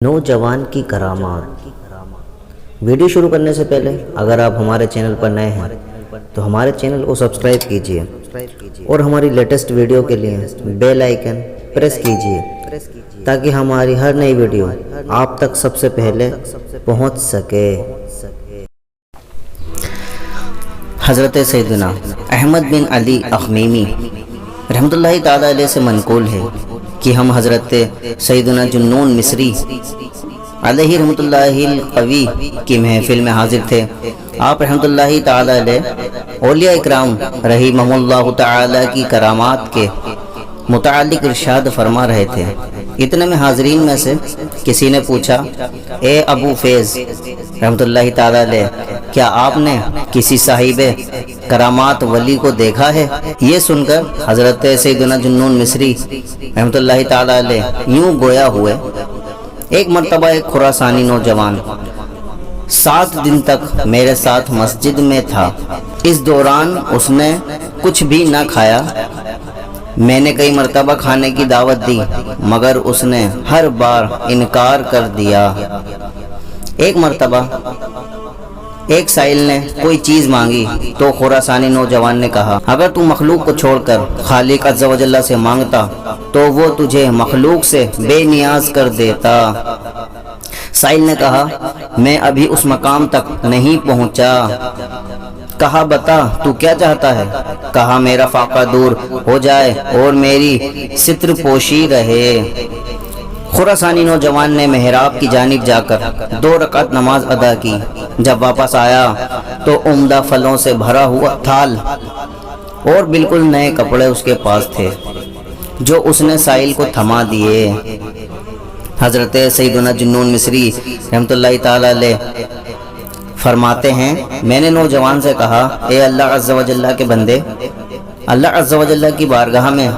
نوجوان کی کرامات۔ ویڈیو شروع کرنے سے پہلے اگر آپ ہمارے چینل پر نئے ہیں تو ہمارے چینل کو سبسکرائب کیجئے اور ہماری لیٹسٹ ویڈیو کے لیے بیل آئیکن پریس کیجئے تاکہ ہماری ہر نئی ویڈیو آپ تک سب سے پہلے پہنچ سکے۔ حضرت سیدنا احمد بن علی اخمیمی رحمۃ اللہ تعالیٰ علیہ سے منقول ہے کہ ہم حضرت سیدنا جنون مصری علیہ رحمۃ اللہ القوی کی محفل میں حاضر تھے۔ آپ رحمۃ اللہ تعالیٰ علیہ اولیاء اکرام رحمہم اللہ تعالیٰ کی کرامات کے متعلق ارشاد فرما رہے تھے۔ اتنے میں حاضرین میں سے کسی نے پوچھا، اے ابو فیض رحمۃ اللہ تعالیٰ علیہ، کیا آپ نے کسی صاحب کرامات ولی کو دیکھا ہے؟ یہ سن کر حضرت سیدنا جنون مصری رحمۃ اللہ تعالیٰ علیہ یوں گویا ہوئے، ایک مرتبہ ایک خراسانی نوجوان 7 دن تک میرے ساتھ مسجد میں تھا۔ اس دوران اس نے کچھ بھی نہ کھایا۔ میں نے کئی مرتبہ کھانے کی دعوت دی مگر اس نے ہر بار انکار کر دیا۔ ایک مرتبہ ایک سائل نے کوئی چیز مانگی تو خراسانی نوجوان نے کہا، اگر تو مخلوق کو چھوڑ کر خالق عز و جل سے مانگتا تو وہ تجھے مخلوق سے بے نیاز کر دیتا۔ سائل نے کہا، میں ابھی اس مقام تک نہیں پہنچا۔ کہا، بتا تو کیا چاہتا ہے؟ کہا، میرا فاقہ دور ہو جائے اور میری ستر پوشی رہے۔ خراسانی نوجوان نے محراب کی جانب جا کر 2 رکعت نماز ادا کی۔ جب واپس آیا تو عمدہ پھلوں سے بھرا ہوا تھال اور بالکل نئے کپڑے اس کے پاس تھے جو اس نے سائل کو تھما دیے۔ حضرت سیدنا جنون مصری رحمۃ اللہ تعالیٰ علیہ فرماتے ہیں، میں نے نوجوان سے کہا، اے اللہ عز و جل کے بندے، اللہ عز و جل کی بارگاہ میں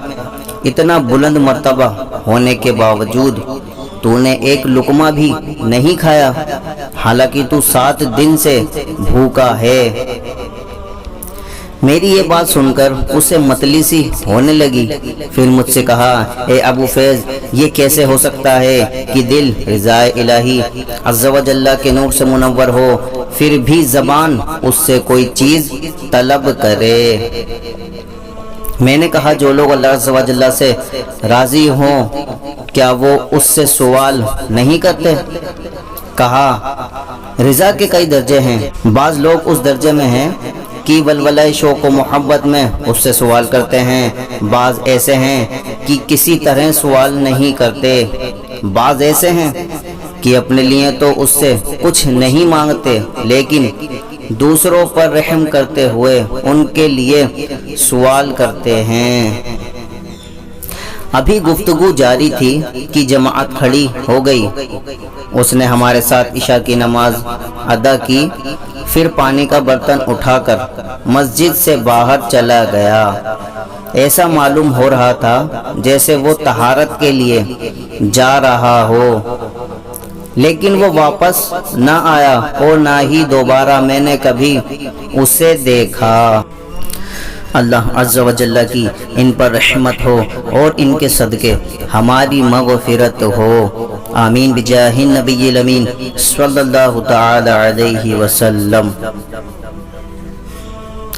اتنا بلند مرتبہ ہونے کے باوجود تو نے ایک لقمہ بھی نہیں کھایا، حالانکہ تو 7 دن سے بھوکا ہے۔ میری یہ بات سن کر اسے متلی سی ہونے لگی۔ پھر مجھ سے کہا، اے ابو فیض، یہ کیسے ہو سکتا ہے کہ دل رضا الہی عز و جل کے نور سے منور ہو پھر بھی زبان اس سے کوئی چیز طلب کرے؟ میں نے کہا، جو لوگ اللہ عز و جل سے راضی ہوں کیا وہ اس سے سوال نہیں کرتے؟ کہا، رضا کے کئی درجے ہیں، بعض لوگ اس درجے میں ہیں کہ ولولہ شوق و محبت میں اس سے سوال کرتے ہیں، بعض ایسے ہیں کہ کسی طرح سوال نہیں کرتے، بعض ایسے ہیں کہ اپنے لیے تو اس سے کچھ نہیں مانگتے لیکن دوسروں پر رحم کرتے ہوئے ان کے لیے سوال کرتے ہیں۔ ابھی گفتگو جاری تھی کہ جماعت کھڑی ہو گئی۔ اس نے ہمارے ساتھ عشاء کی نماز ادا کی، پھر پانی کا برتن اٹھا کر مسجد سے باہر چلا گیا۔ ایسا معلوم ہو رہا تھا جیسے وہ طہارت کے لیے جا رہا ہو، لیکن وہ واپس نہ آیا اور نہ ہی دوبارہ میں نے کبھی اسے دیکھا۔ اللہ عز و جل کی ان پر رحمت ہو اور ان کے صدقے ہماری مغفرت ہو، آمین بجاہ النبی الامین صلی اللہ تعالی علیہ وسلم۔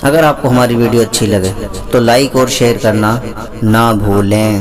اگر آپ کو ہماری ویڈیو اچھی لگے تو لائک اور شیئر کرنا نہ بھولیں۔